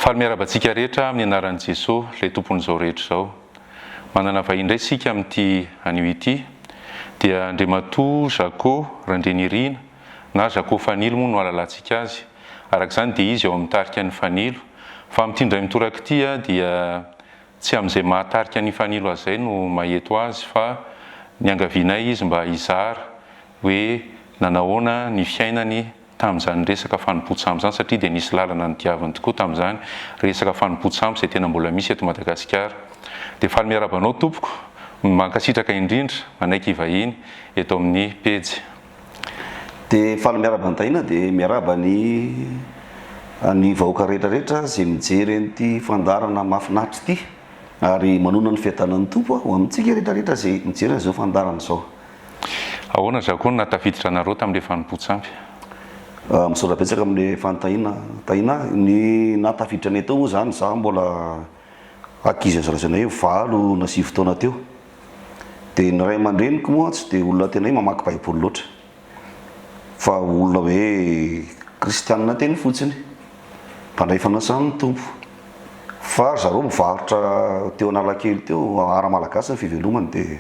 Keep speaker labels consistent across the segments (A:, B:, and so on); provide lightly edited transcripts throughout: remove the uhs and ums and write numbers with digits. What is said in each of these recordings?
A: Faly miarabantsika rehetra amin'ny anaran'i Jesosy, ilay tompon'izao rehetra izao. Manana vahiny indray isika amin'ity anio ity dia Andriamatoa Jaco Randrenirina na Jaco Fanilo moa no ahalalantsika azy. Arak'izany dia izy eo amin'ny tarika ny fanilo. Fa amin'ity indray mitoraka ity dia tsy amin'izay mahatarika ny fanilo azay no maheto azy fa ny angavianay izy mba hizara hoe nanahoana ny fiainany tamin'izany resaka fanompotsamo zany, satria dia nisy lalana ny diavany tokoa tamin'izany resaka fanompotsamo izay tena mbola misy eto Madagasikara. Dia faly miarabanao tompoko, mankasitraka indrindra manaiky ivahiny eto amin'ny pejy.
B: Dia faly miaraban-taina dia miaraba ny vahoaka rehetrarehetra izay mijery an'ity fandarana mahafinaritra ity ary manona ny fiadanan'ny tompo ho amintsika rehetrarehetra izay mijery an'izao fandarana izao.
A: Ahoana Jaco no natafiditra anareo tamin'ilay fanompotsamo?
B: Misaotra betsaka amin'ilay fanontaniana ny natafiditra anay teo moa zany za mbola ankizy azorazanay valo na 9 taona teo. Dia ny ray aman-dreniko moa tsy dia olona tena hoe mamaky baiboly loatra, fa olona hoe kristianina teny fotsiny, mpandray fanasan'ny tompo. Fa zareo mivarotra teo Analakely teo, ara-malagasy ny fivelomany, dia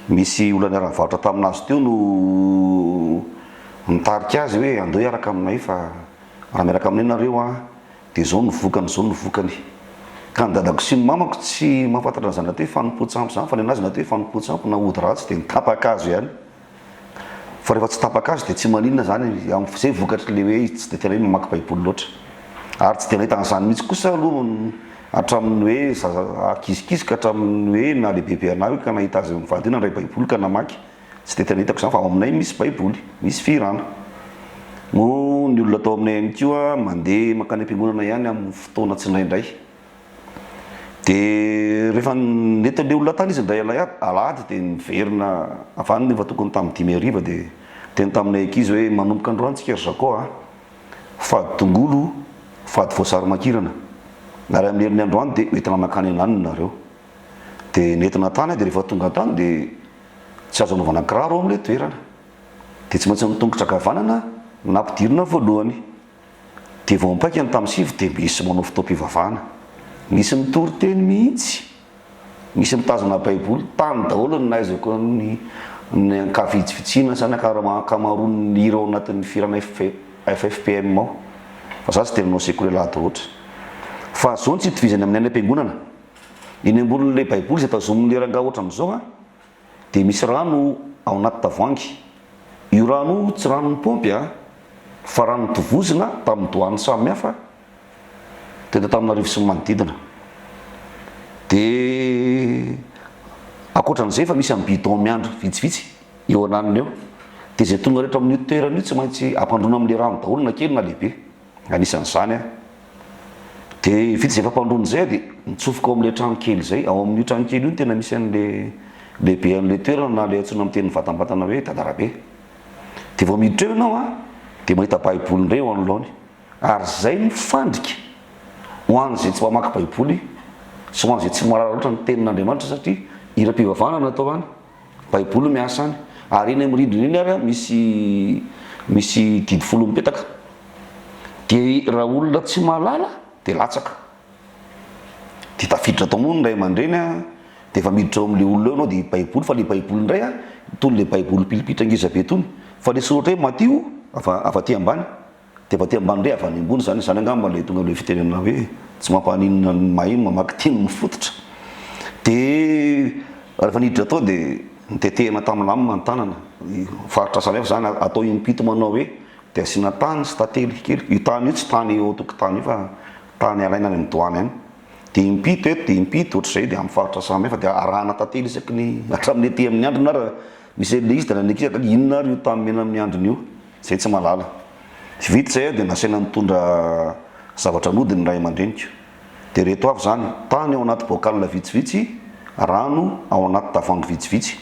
B: misy olona niara-mivarotra taminazy teo no nitarika azy hoe andeo hiaraka aminay fa raha miaraka aminay nareo dia zao no vokany. Ka ny dadako sy ny mamako tsy mahafantatra an'izany natao hoe fanompotsamo zany, fa ny anazy natao hoe fanompotsamo na ody ratsy dia nitapaka azy ihany. Fa rehefa tsy tapaka azy dia tsy maninona zany amin'izay vokatra le hoe tsy dia tena hoe mamaky baiboly loatra. Ary tsy dia nahita an'izany mihitsy kosa aloha hatramin'ny hoe akizikizy ka hatramin'ny hoe na lehibehibe anahy ka nahita azy mivady na ray baiboly ka namaky. Tsy dia tena hitako zany fa ao aminay misy baiboly, misy firana. Moa ny olona atao aminay ihany koa mandeha makany am-piangonana ihany amin'ny fotoana tsy indraindray. Dia rehefa nentin'ilay olona tany izy indray alahady dia niverina avany nefa tokony tamin'ny 5 dia teny taminay ankizy hoe manomboka androany tsika ry Jaco fady tongolo, fady voasary makirana. Ary amin'ny herin'ny androany dia entina makany anany nareo. Dia nentina tany dia rehefa tonga tany dia tsy azo anaovana kiraro amin'ilay toerana. Dia tsy maintsy nitongotra kavanana nampidirina voalohany. Dia vao mipaika ny tamin'ny 7 dia misy manao fotoam-pivavahana. Misy mitory teny mihitsy, misy mitazona baiboly, tany daholo ny nahaizako ny ankavitsivitsina zany akamaroan'ny hira ao anatin'ny firana FFPM ao. Fa za tsy dia nanao sekoly lahady loatra. Fa zao tsy itovizany amin'ny any am-piangonana. Iny ambonin'ilay baiboly izay tazomin'ny rangahy ohatran'izao dia misy rano ao anaty tavoahangy. Io rano tsy ranon'ny pompy fa rano tovozina tamin'ny doany samihafa tena tamin'arivo sy ny manodidina. Dia ankoatran'izay fa misy amin'ny bidon miandro vitsivitsy eo ananiny eo. Dia izay tonga rehetra amin'io toerana io tsy maintsy ampandroana amin'ilay rano daholo na kely na lehibe. Anisan'izany dia vita izay fampandroana izay dia mitsofoka ao amin'ilay trano kely izay. Ao amin'io trano kely io tena misy an'ilay lehibe an'ilay toerana na ilay antsoina amin'ny teny vatambatana hoe dadarabe. Dia vao miditra eo ianao dia mahita baiboly indray eo anoloany. Ary izay mifandrika ho an'izay tsy mamaky baiboly sy ho an'izay tsy mahalala loatra ny tenin'Andriamanitra satria hiram-pivavahana natao any, baiboly miasa any. Ary eny amin'ny rindrina iny ary misy didy folo mipetaka. Dia raha olona tsy mahalala dia latsaka. Dia tafiditra tao moa ny ray aman-dreny dia efa miditra ao amin'ilay olona eo ianao dia baiboly, fa ilay baiboly indray tony ilay baiboly pilipitra ngeza be tony. Fa ilay soratra hoe Matio avy aty ambany. Dia avy aty ambany indray avy any ambony zany angamba ilay tonga ilay fitenena hoe tsy mampaninona ny mahino mamaky teny mifototra. Dia rehefa niditra tao dia nitetehana tamin'ny lamina ny tanana. Faritra samihafa zany atao impito manao hoe dia asiana tany sy tantely kely. Io tany io tsy tany eo tokotany io fa tany alaina any amin'ny doany any. Dia impito eto dia impito ohatr'izay dia amin'ny faritra samihafa dia arahana tantely isaky ny hatramin'ny ety amin'ny androny ary misy an'ilay izy dia nanaiky inona ary io tany mena amin'ny androny io izay tsy mahalala. Vita izay dia nasaina nitondra zavatra nodiny ray aman-dreniko. Dia reto avy zany tany ao anaty bocal vitsivitsy, rano ao anaty tavoahangy vitsivitsy.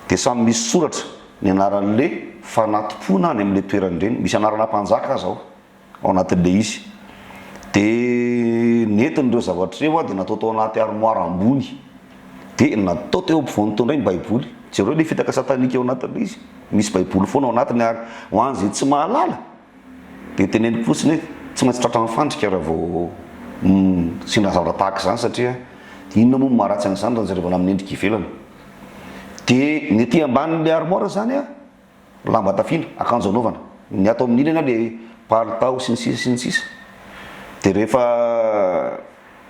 B: Dia samy misy soratra ny anaran'ilay fanatompona any amin'ilay toerany ireny. Misy anarana mpanjaka azy ao anatin'ilay izy. Dia nentin'ireo zavatra ireo dia natao tao anaty armoara ambony. Dia natao teo ampovoany tao indray ny baiboly. Jereo ilay fitaka satanika ao anatin'ilay izy. Misy baiboly foana ao anatiny ary ho an'izay tsy mahalala dia teneniko fotsiny hoe tsy maintsy tratra mifandrika raha vao sendra zavatra tahaka zany satria inona moa maharatsy an'izany raha zareo minendrika ivelany. De ny ety ambanin'le armoire zany a lamba tafina akanjo anaovana, ny atao amin'iny na le palitao sy ny sisa sy ny sisa. De rehefa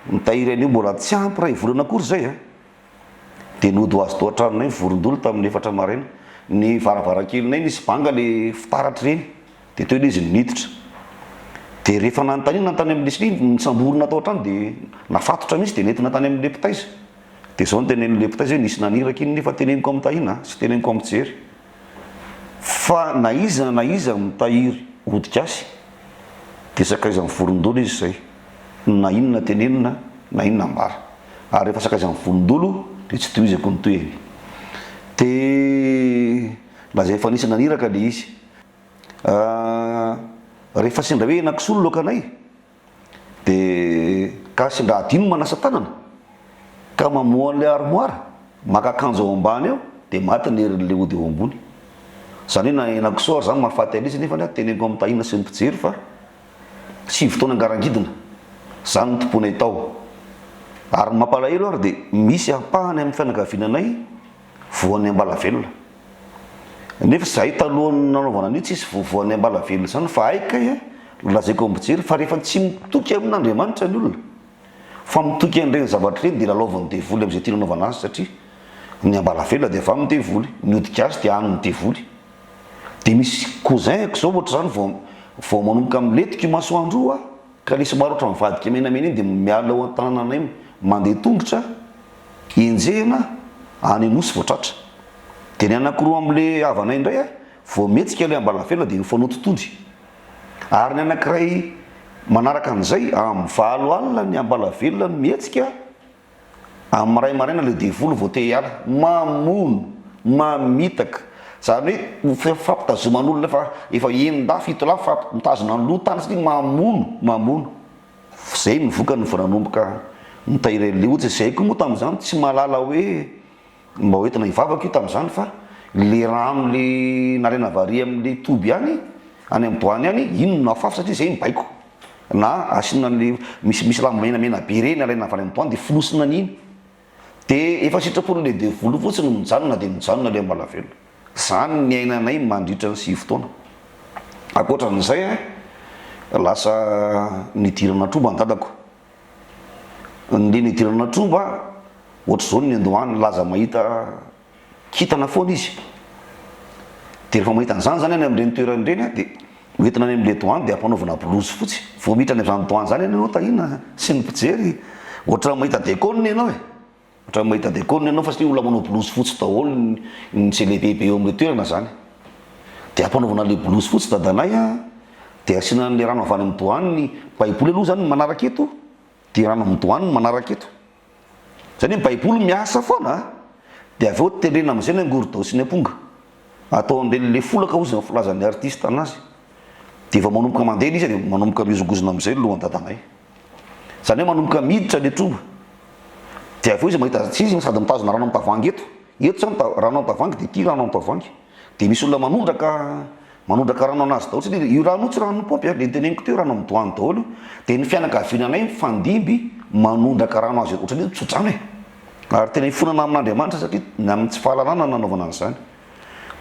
B: mitahiry an'io mbola tsy ampy ray volana akory zay a, de nody ho azy tao an-tranonay vorondolo tamin'ny 4 maraina. Ny varavarakelinay nisy banga le fitaratra reny, de teo izy niditra. De rehefa nantany amin'le sliny nisamborona tao an-trano de nafatotra mihitsy de nentina tany amin'le mpitaiza. De zao no tenen'le mpitaiza hoe nisy naniraka iny nefa teneniko amin'ny tahina sy teneniko amin'ny jery. Fa na iza mitahiry odi-gasy de sakaiza amin'ny vorondolo izy zay, na inona tenenina na inona ambara. Ary rehefa sakaiza amin'ny vorondolo de tsy tohizako ny toeny. De lazay efa nisy naniraka le izy. Rehefa sendra hoe nakisolo lokanay de ka sendra adino manasa tanana ka mamoa an'le armoire, maka akanjo ao ambany ao de maty ny herin'le ody eo ambony. Zany hoe na enakisoa zany mahafaty alisy nefa teneniko amin'ny tahina sy ny mpijery fa 7 taona angarangidina zany ny tomponay tao. Ary mampalahelo ary de misy ampahany amin'ny fianakavinanay voan'ny ambalavelona. Nefa zahay talohany nanaovana an'io tsisy voan'ny ambalavelona zany fa aikay lazaiko ampijery fa rehefa tsy mitoky amin'Andriamanitra ny olona fa mitoky an'ireny zavatra ireny de lalaovany devoly am'izay tiana anaovana azy satria ny ambalavelona de efa midevoly, ny odi-gasy de any midevoly. De misy cousin-ko zao ohatra zany vao manomboka miletika io masoandro ka le somary ohatra mivadika menamena iny de miala ao an-tanananay mandeha tongotra enjehana any Anosy vao tratra. De ny anankiroa am'le havanay indray vao metsika le ambalavelona de mifanototody. Ary ny anankiray manaraka an'izay amin'ny 9 alina ny ambalavelona ny mihetsika, amin'ny ray maraina le devoly vao te hiala, mamono mamitaka. Zany hoe fampitazoman'olona efa enida 7 lafa mitazona ny loha tany satria mamono. Zay ny vokany vao nanomboka mitahiry le ohatsy zay koa moa tamin'izany tsy mahalala hoe mba hoentina hivavaka io tamin'izany fa le rano le nalaina vary amin'le toby any amin'ny boany any iny no afafy satria zay mibaiko. Na asina le misy lamba menamena be reny alaina avy any amin'ny boany de filosina an'iny. De efa sitrapolo le devoly fotsiny mijanona de mijanona le ambalavelona. Zany ny ainanay mandritra ny 7 taona. Ankoatran'izay lasa nidirana tromba ny dadako. Le nidirana tromba ohatra zao ny Andohany laza mahita kitana foana izy. De rehefa mahita an'izany zany any amin'ireny toerany ireny de hoentina any amin'le doany de ampanaovana blouse fotsy. Vao miditra any amin'izany doany zany ianao tahina sy ny mpijery ohatra mahita déconne ianao ohatra mahita déconne ianao fa satria olona manao blouse fotsy daholo ny lehibe eo amin'le toerana zany. De ampanaovana le blouse fotsy dadanay de asiana an'le rano avy any amin'ny doany ny baiboly aloha zany manaraka eto de rano amin'ny doany manaraka eto. Zany hoe baiboly miasa foana de avy eo tenena amin'izay ny angorotao sy ny amponga atao an'le folaka ozy filazan'ny artiste anazy. De efa manomboka mandeha izy de manomboka mizogozona amin'izay lohan'ny dadanay. Zany hoe manomboka miditra le tromba. De avy eo izy mahita izy sady mitazona rano amin'ny tavoahangy eto zany rano amin'ny tavoahangy de ty rano amin'ny tavoahangy. De misy olona manondraka rano anazy daholo satria io rano tsy rano pompy le teneniko teo rano amin'ny doany daholo. De ny fianakavinanay mifandimby manondraka rano azy ohatran'ny tsodrano ary tena hifonana amin'Andriamanitra satria amin'ny tsy fahalalana nanaovana an'izany.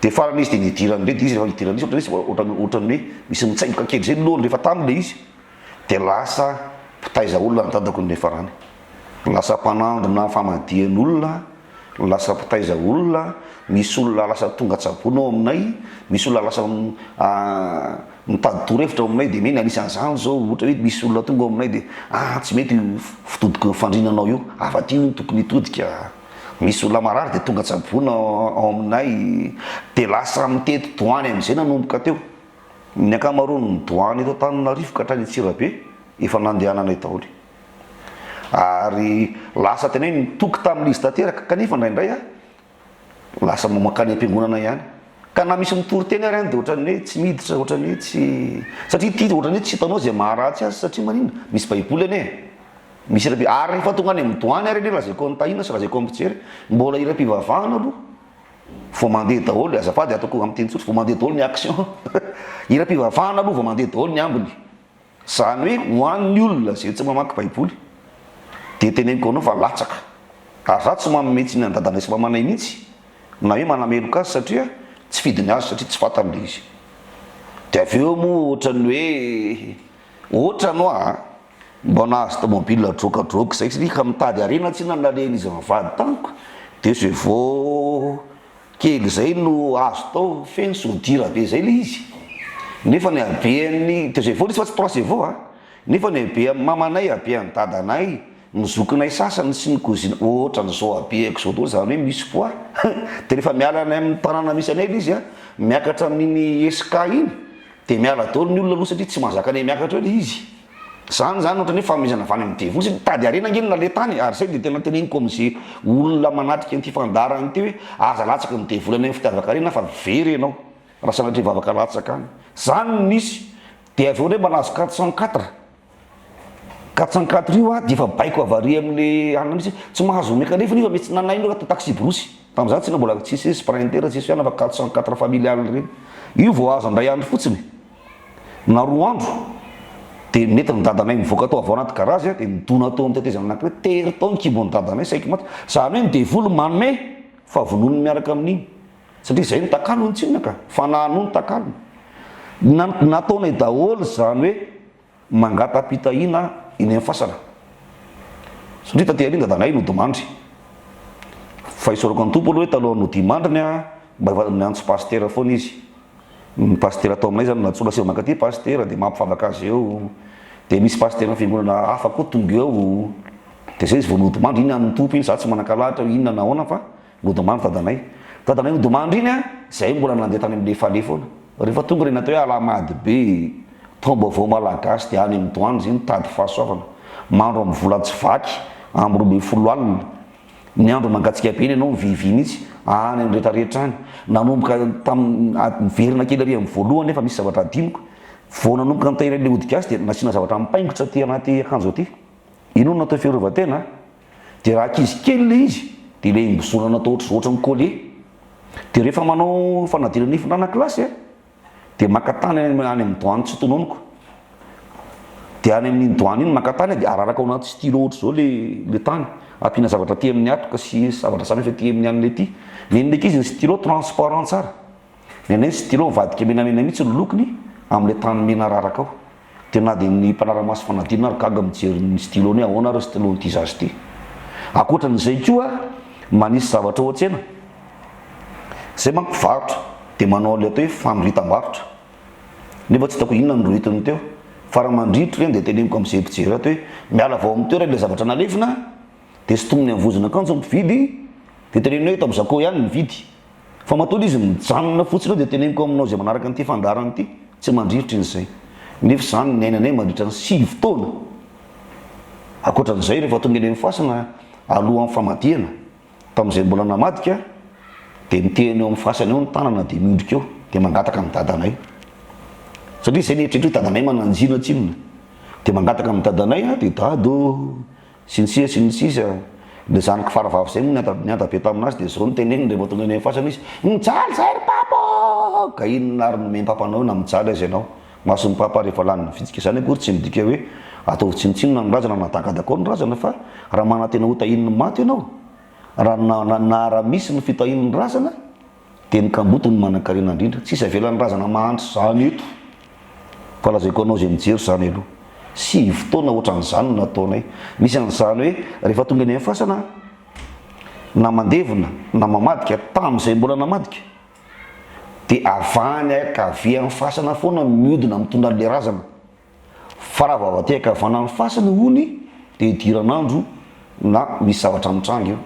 B: De farany izy de nidirany re de izy rehefa nidirany izy ohatran'ny hoe misy mitsaingoka kely zay lohany rehefa tamile izy de lasa mpitaiza olona ny dadako ny farany. Lasa mpanandrona famadian'olona, lasa mpitaiza olona, misy olona lasa tonga tsabona ao aminay, misy olona lasa mitady torevitra ao aminay de meny anisan'izany zao ohatra hoe misy olona tonga ao aminay de tsy mety fitodiko fandrinanao io afa-ty no tokony hitodika. Misy olona marary de tonga tsabona ao aminay de lasa mitety doany amin'izay nanomboka teo. Ny ankamaroany doany eto Antananarivo ka hatrany Antsirabe efa nandehananay daholo. Ary lasa tena hoe nitoky tamin'izy tanteraka kanefa indraindray lasa mamakany am-piangonana ihany. Ka na misy mitory teny ary de ohatran'ny hoe tsy miditra, ohatran'ny hoe tsy satria ty ohatran'ny hoe tsy hitanao zay maharatsy azy satria maninona misy baiboly ane. Misy rabe ary rehefa tonga any amin'ny doany ary lazaiko ny tahina sy lazaiko ampijery mbola iram-pivavahana aloha vao mandeha daholo azafady ataoko amin'ny teny tsotra vao mandeha daholo ny action iram-pivavahana aloha vao mandeha daholo ny ambiny zany hoe hoan'ny olona zay tsy mamaky baiboly de teneniko anao fa latsaka ary za tsy mametsy ny andadanay sy mamanay mihitsy na hoe manameloka azy satria tsy fidiny azy satria tsy fantan'le izy de avy eo moa ohatran'ny hoe ohatranao a mba nahazo tomobile drokadroka zay sy ka mitady arena tsy nanaleny izy mivady taniko de zay vao kely zay no azo tao feno sodira be zay le izy nefa ny abeany de zay vao izy fa tsy trois zay vao a nefa ny abe amin'ny mamanay abe any dadanay mizokinay sasany sy ny kozina ohatran'izao abeako zao toa zany hoe misy poa de rehefa miala any amin'ny tanàna misy anay le izy a miakatra amin'iny eska iny de miala daholo ny olona aloha satria tsy mahazaka anay miakatra eo le izy zany ohatrany hoe famizana avany amin'ny devoly sy mitady arena angeny na le tany ary zay de tena teneniko am'zay olona manatrika an'ity fandarany ty hoe aza latsaka ny devoly any amin'ny fitiavaka arena fa very ianao raha sanatria vavaka latsaka any zany nisy de avy eo ndray manazo 404 io a de efa baiko avary amin'le anina misy tsy mahazo omeka nefa nefa mety tsy nanay ino ka taxi brosy tam'izany tsena mbola tsisy sprinter tsisy fiana fa 404 familial reny io vao azo andray andro fotsiny na roa andro de nety ny dadanay mivoaka tao avao anaty garazy a de midona tao amin'ny tetezana anankiray tery tao ny kibon'ny dadanay saiko maty zany hoe ny devoly manome fa vonony miaraka amin'iny satria zay ny takalo ny tsinona ka fanahano ny takalo nataonay daholo zany hoe mangatapitahina iny amin'ny fasana satria taty iny dadanay nodimandry fa isorako ny tompo aloha hoe taloha nodimandriny a mba miantso paster foana izy ny paster atao aminay zany natsola sy makaty paster de mampifavaka azy eo de misy paster ny fiangonana hafa koa tonga eo de zay izy vao nodimandry iny an'ny tompo iny za tsy manakalahatra inona nahoana fa nodimandry dadanay nodimandry iny a zay mbola nandeha tany amin'ny lefale foana rehefa tonga reny atao hoe alamady be tombo vao malagasy de any amin'ny doany zay nitady fahasoavana mandro amin'ny vola tsy vaky amin'ny 12 ny andro mangatsika be iny ianao mivivy mihitsy any amin'ny rehetrarehetra any nanomboka miverina kely ary amin'ny voalohany nefa misy zavatra adiniko vao nanomboka nitahiry le odigasy de nasiana zavatra mipaingotra ty anaty akanjo aty ino natao fiarovatena de raha akizy kely le izy de le imbosonana atao ohatrany collier de rehefa manao fanadina nifina anakilasy de makatany any amin'ny doany tsy tononiko de any amin'ny doany iny makatany de araraka ao anaty stylo ohatra zao le tany ampina zavatra ty amin'ny atroka sy zavatra samy efa ty amin'ny an'le ty nen'leky izy ny stylo transparent tsara nenay stylo mivadika menamena mihitsy ny lokony amin'le tany mena araraka ao de na de ny mpanaramaso fanadinina ary gaga mijery ny stylo ny ahoana ary stylo ty zazy ty akoatran'izay koa manisy zavatra ohatsena zay manko mpivarotra de manao le atao hoe famiritam-barotra nefa tsy hitako inona nyrohitiny teo faramandritry reny de teneniko am'zay mpijery ato hoe miala vao amin'ny toera le zavatra nalefina de sy tomony am'vozina akanjo mividy de tenenina hoe tam'zako ihany mividy fa matoly izy mijanona fotsiny eo de teneniko aminao zay manaraka n'ity fandarany ity tsy mandritry inyzay nefa zany nainanay mandritra ny 6 taona akoatran'izay rehefa tonga eny amin'ny fasana aloha amin'ny famadihana tam'izay mbola namadika de mitehany eo amin'ny fasana eo ny tanana de miondrika eo de mangataka amin'ny dadanay satria zay nehetrehitra hoe dadanay mananjina tsinona de mangataka amin'ny dadanay de dado sinisisa le zanaka faravavy zay moa niantabe taminazy de zao ny teneniny rehefa tonga eny amin'ny fasana izy mijaly zay ry papa ka inona ary nomeny papanao na mijaly azy ianao mason'ny papa rehefa lany vitsika zany akory tsy midika hoe atao tsinotsinona ny razana natakadakao ny razana fa raha manatena ho tahin'ny maty ianao raha nara misy ny fitahin'ny razana de ny kamboto ny manan-karena indrindra tsisy avelan'ny razana mahandry zany eto fa lazaiko anao zay mijery zany aloha 6 taona ohatran'izany nataonay misy an'izany hoe rehefa tonga eny amin'ny fasana na mandevina na mamadika tam'izay mbola namadika de avany akavy amin'ny fasana foana miodina mitondra le razana fa raha vao aty akavana amin'ny fasana hony de idiran'andro na misy zavatra mitrangy eo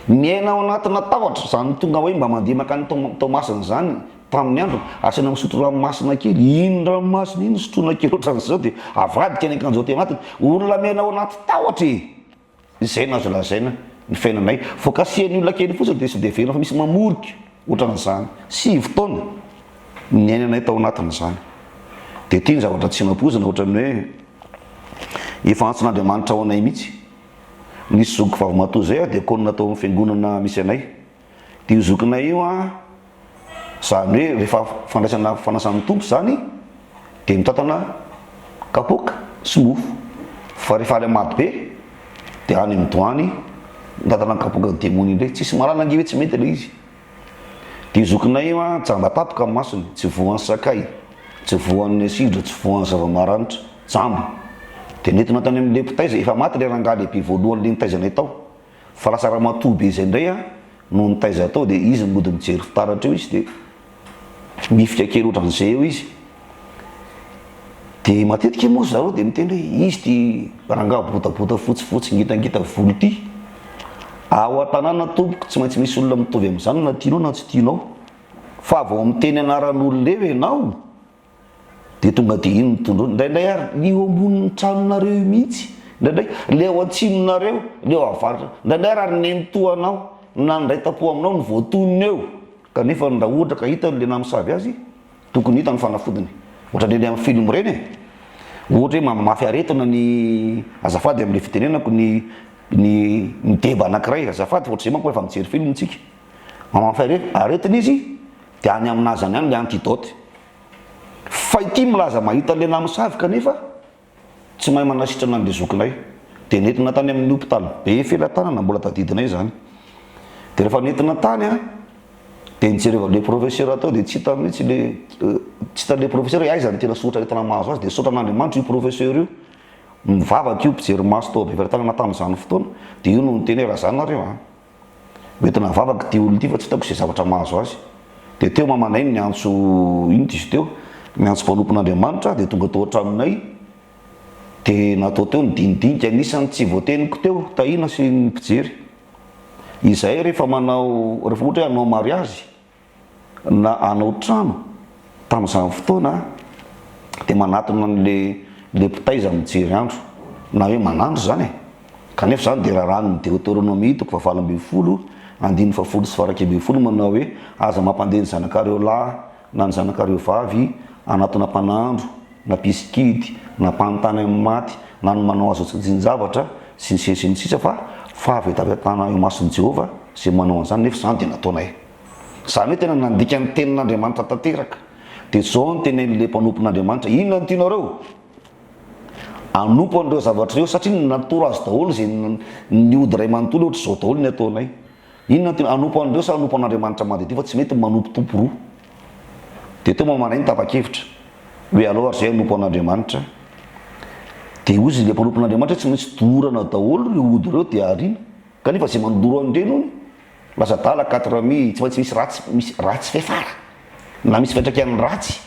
B: miaina ao anatina tahotra zany tonga hoe mba mandeha makany tao-masina zany tamin'ny andro asiana misotro ranomasina kely iny ranomasina iny sotrona kely ohatran'izao de avadika ny akanjo aty anatiny olona miaina ao anaty tahotra zay nazo lazaina ny fiainanay fokasiany olona kely fotsiny de sy de verina fa misy mamorika ohatran'izany 6 taona ny ainanay tao anatin'izany de ty ny zavatra tsy mampozana ohatran'ny hoe efa antson'Andriamanitra ao anay mihitsy nisy zokiko vavy matoa zay de konina tao amin'ny fiangonana misy anay de io zokinay io zany hoe rehefa fandraisana fanasan'ny tompo zany de mitantana kapoka sy mofo fa rehefa ale maty be dia any midoany ndatana kapoka demony indray tsisy marana ange hoe tsy mety le izy dia zokinay jamba tapoka amin'ny masony tsy voan'ny sakay tsy voan'ny asidra tsy voan'ny zava-maranitra jambo dia nentina tany amin'le mpitaiza efa maty le rangaha lehibe voalohan'le nitaizanay tao fa lasa raha matoby izay indray no nitaiza tao dia izy mody mijery fitaratra eo izy dia mifika kely ohatran'izay eo izy dia matetika moa zareo dia miteny hoe izy ty rangaha botabota fotsifotsy ngitangita volo ty ao an-tanàna tompoko tsy maintsy misy olona mitovy amin'izany na tianao na tsy tianao fa vao miteny anaran'olona eo ianao dia tonga dia iny mitondro indraindray ary io ambonin'ny tranonareo mihitsy indraindray le ao antsinonareo le ao avaritra indraindray ary nemitoanao na ndray tapo aminao ny voatoniny eo kanefa raha ohatra ka hita le namisavy azy tokony hita ny fanafodiny ohatran'le amin'ny film reny ohatra hoe mamafy aretina ny azafady amin'le fitenenako ny deba anankiray azafady ohatr'izay manko efa mijery film tsika mamafy aretina izy dia any amin'azany any le antidote fa ity milaza mahita le namisavy kanefa tsy mahay manasitrana an'le zokinay dia nentina tany amin'ny hopitaly be felatanana mbola tadidinay zany dia rehefa nentina tany dia nijerevale professeur atao dia tsy hita mihitsy tsy hitan'le professeur aiza ny tena sotra retina mahazo azy dia sotran'andriamanitra io professeur io mivavaka io mpijery maso tao be felatanana tamin'izany fotoana dia io no niteny raha zany nareo mety navavaka ty olo ty fa tsy hitako izay zavatra mahazo azy dia teo mamanay ny antso ino izy teo ny antso mpanompon'andriamanitra dia tonga tao hatraminay dia natao teo ny dinidinika anisany tsy voateniko teo tahina sy ny mpijery izay rehefa manao rehefa ohatra hoe hanao mariazy na hanao trano tamin'izany fotoana dia manatona n'le mpitaiza mijery andro na hoe manandro zany kanefa zany dia raha ranony deutéronomie toko fa 20 andiny fa 10 sy faraky 20 manao hoe aza mampandeha ny zanakareo lahy na ny zanakareo vavy anatona mpanandro na piskidy na mpanontany amin'ny maty na ny manao azo tsinjavatra sy ny sisa fa avetavetana eo mason'i Jehova zay manao an'izany nefa zany dia nataonay zany hoe tena nandika ny tenin'Andriamanitra tanteraka dia zao ny tenen'le mpanompon'Andriamanitra inona ny tianareo anompo an'ireo zavatra reo satria natoro azy daholo zay niody ray manontolo ohatra zao daholo ny ataonay inona ny anompo an'ireo sa anompo an'Andriamanitra mandeha fa tsy mety manompo tompo roa dia teo mamanay ny tapa-kevitra hoe alao ary zay anompo an'Andriamanitra dia ozy le mpanompon'Andriamanitra tsy maintsy dorana daholo reo ody reo dia arina kanefa zay mandoro an'ireny lasa dala 4000 tsy maintsy misy ratsy fefara na misy fiantraikany ratsy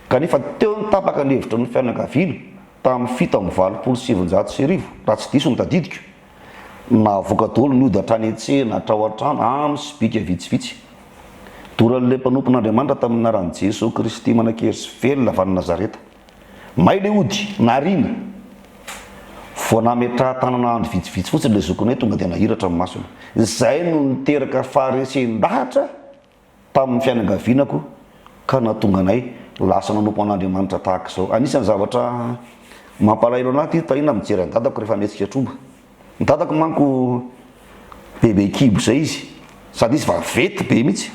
B: kanefa teo ny tapaka ny hevitra ny fianakaviana tamin'ny 7,700 raha tsy diso ny tadidiko na voaka daholo ny ody hatrany an-tsena hatrao an-trano amin'ny sy bika vitsivitsy doran'le mpanompon'Andriamanitra tamin'ny naran'i Jesosy Kristy manankery sy velona avy any Nazareta may le ody narina vao nametraha tanana andro vitsivitsy fotsiny le zokinay tonga dia nahiratra amin'ny masony izay no niteraka faharesen-dahatra tamin'ny fianakavianako ka nahatonga anay lasa nanompo an'Andriamanitra tahaka izao anisan'ny zavatra mampalahelo anaty tahina mijery any dadako rehefa mihetsika tromba ny dadako manko bebe kibo zay izy sady izy vavety be mihitsy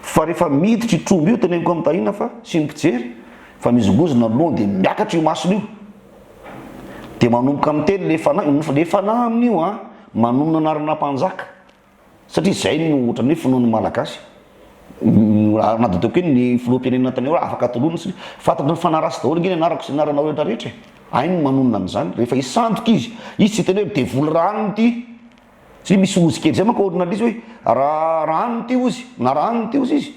B: fa rehefa miditra i tromba io teneniko amin'ny tahina fa sy mipijery fa mizongozona lohany dia miakatra io masony io dia manomboka miteny le fanahy amin'io manomona anarana mpanjaka satria zay no ohatran'ny hoe finoany malagasy nadoteko hoe ny filoham-pirenena tany hoe afaka atolona sy fantatry ny fanarasy daholo ngeny anarako sy anarana rehetrarehetra ainy manonona an'izany rehefa isandoka izy tsy teny hoe devoly ranony ty sy misy ozy kely zay manko olona izy hoe raha ranony ty ozy na ranony ty ozy izy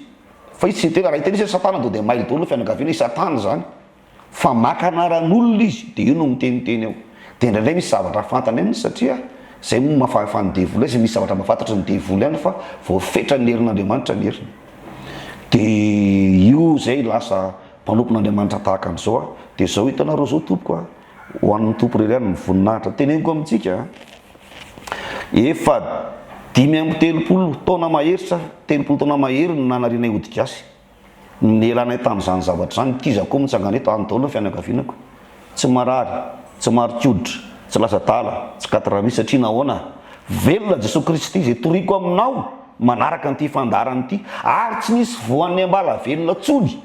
B: fa izy tsy teny raha hiteny izy satana do dia maily daholo fianakaviana izy satana zany fa maka anaran'olona izy dia io no miteniteny eo dia indraindray misy zavatra fantany aminy satria zay mo mahafahafany devoly izy misy zavatra mahafantatra ny devoly ihany fa voafetra ny herin'Andriamanitra ny heriny dia io zay lasa mpanompon'Andriamanitra tahaka an'izao dia zao hitanareo zao tompoko ho an'ny tompo rery any mivoninahitra teneniko amintsika efa 5 taona maheritra 30 taona mahery no nanarinay odigasy ny elanay tamin'izany zavatra zany tizako mitsangana eto any daholo ny fianakavianako tsy marary tsy marikoditra tsy lasa tala tsy katrami satria nahoana velona Jesosy Kristy zay toriko aminao manaraka an'ity fandarany ity ary tsy nisy voan'ny ambala velona tsony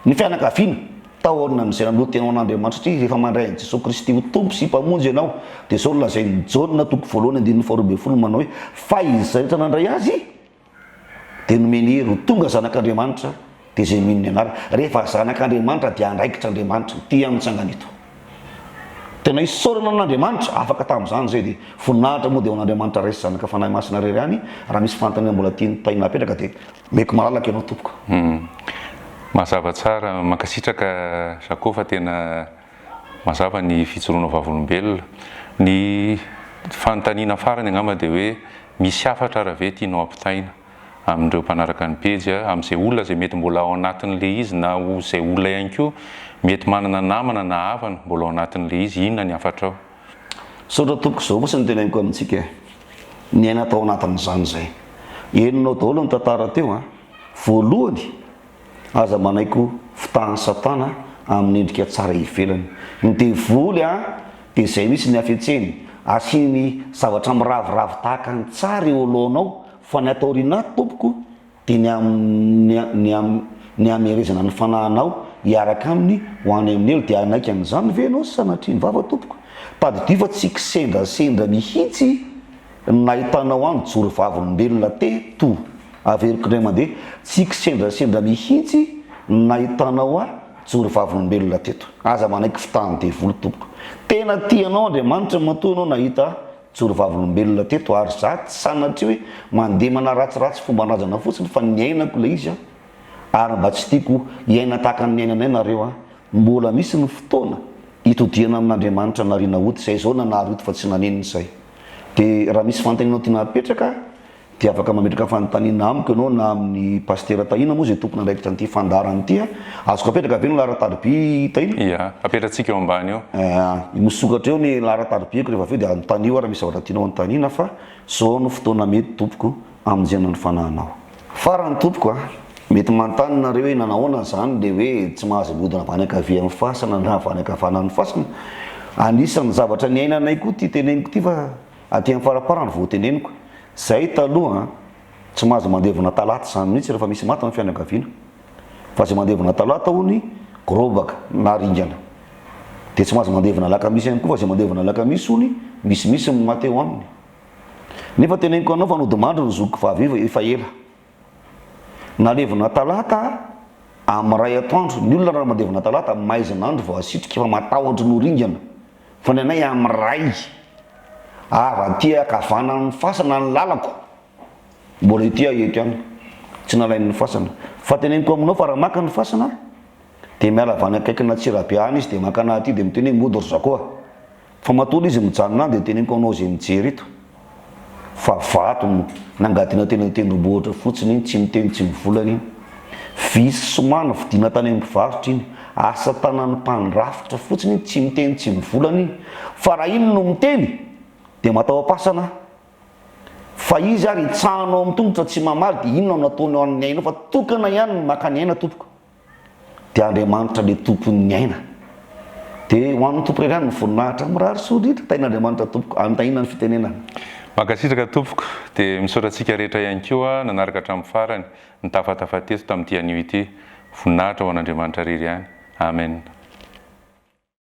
B: ny fianakaviana fitaona amin'izay nanotenao an'Andriamanitra satria rehefa mandray an'i Jesosy Kristy ho tompo sy mpamonjy ianao dia zao lazain'ny Jaona toko voalohany 1:12 manao hoe fa izy rehetra nandray azy dia nomeny hery ho tonga zanak'Andriamanitra dia izay minony anara rehefa zanak'Andriamanitra dia andraikitra Andriamanitra ty amitsangana eto tena isaorana an'Andriamanitra afaka tamin'izany zay dia voninahitra moa dia ho an'Andriamanitra raisy zanaka fanahy masina rery any raha misy fantany mbola tiany taina apetraka dia meko malalaka ianao tompoko.
A: Mazava tsara mankasitraka Jaco fa tena mazava ny fijoroana vavolombelona ny fanontaniana farany angamba dia hoe misy hafatra raha ve tianao ampitaina amin'ireo mpanaraka ny pejy amin'izay olona zay mety mbola ao anatin'le izy na izay olona ihany koa mety manana namana na havana mbola ao anatin'le izy inona ny hafatrao
B: saotra tompoko zao moa sy ny tenaiko amintsika ny aina tao anatin'izany zay enonao daholo ny tantara teo voalohany aza manaiko fitahan'ny satana amin'ny endrika tsara ivelany ny devoly dia izay misy ny afetseny asiany zavatra miravoravo tahaka ny tsara eo alohanao fa ny ataoriana tompoko dia ny amerezana ny fanahinao hiaraka aminy ho any amin'ny elo dia anaiky an'izany ve ianao sanatriany vava tompoko tadidio fa tsy kisendra mihitsy nahitanao any joro vavolombelona teto averiko indray mandeha tsy kisendra mihitsy nahitanao joro vavolombelona teto aza manaiky fitahany devoly tompoko tena tianao Andriamanitra matoa ianao nahita joro vavolombelona teto ary za tsy sanatria hoe mandeha manaratsiratsy fomba nazana fotsiny fa ny ainako le izy ary mba tsy tiako hiaina tahaka ny ainanay nareo mbola misy ny fotoana hitodiana amin'Andriamanitra narina ody zay zao nanary ody fa tsy naneniny zay dia raha misy fantaninao tiana apetraka dia afaka mametraka fanontaniana amiko ianao na amin'ny pastera tahina moa zay tompona andraikitra an'ity fandarany ity azoko apetraka ve no laharan-tariby tahina
A: ia apetratsika eo ambany eo
B: misokatra eo ny laharan-taribyeko rehefa aveo dia anontaniao raha misy zavatra tianao anontaniana fa zao no fotoana mety tompoko amin'izay ny fanahinao farany tompoko mety manontany nareo hoe nanahoana zany dia hoe tsy mahazo mihodina vanikavia amin'ny fasana na vanikavana ny fasana anisan'ny zavatra ny ainanay koa ty teneniko ty fa aty amin'ny faraparany vao teneniko zay taloha tsy mahazo mandevina talata zany mihitsy rehefa misy maty ny fianakaviana fa zay mandevina talata hony grobaka na ringana dia tsy mahazo mandevina lakamisy ihany koa fa zay mandevina lakamisy hony misimisy maty eo aminy nefa teneniko anao fa nodimandro ny zokiko vavy efa ela nalevina talata amin'ny ray atoandro ny olona raha mandevina talata amin'ny maizinandro vao asitrika fa matahotra no ringana fa ny anay amin'ny ray avy aty kavana ny fasana ny lalako mbola ity eto ihany tsy nalainy ny fasana fa teneniko aminao fa raha maka ny fasana dia miala avany akaikina tsirabe any izy dia maka anaty dia miteny hoe mody ry Jaco fa matola izy mijanona dia teneniko aminao zay mijery ito fa vato nangadina tena tendrombohitra fotsiny iny tsy miteny tsy mivolana iny visy somana vidina tany amin'ny mpivarotra iny asa tanany mpandrafitra fotsiny iny tsy miteny tsy mivolana iny fa raha iny no miteny dia matao apasana fa izy ary hitsahanao amin'ny tongotra tsy mamaly dia inona nataony ao amin'ny ainao fa tokana ihany ny maka ny aina tompoko dia Andriamanitra le tompon'ny aina dia ho an'ny tompo rery ihany ny voninahitra mirary soritra tain'Andriamanitra tompoko anontahina ny fitenenana
A: mankasitraka tompoko dia misaotratsika rehetra ihany koa nanaraka hatramin'ny farany ny tafatafateto tamin'ity anio ity voninahitra ho an'Andriamanitra rery ihany amen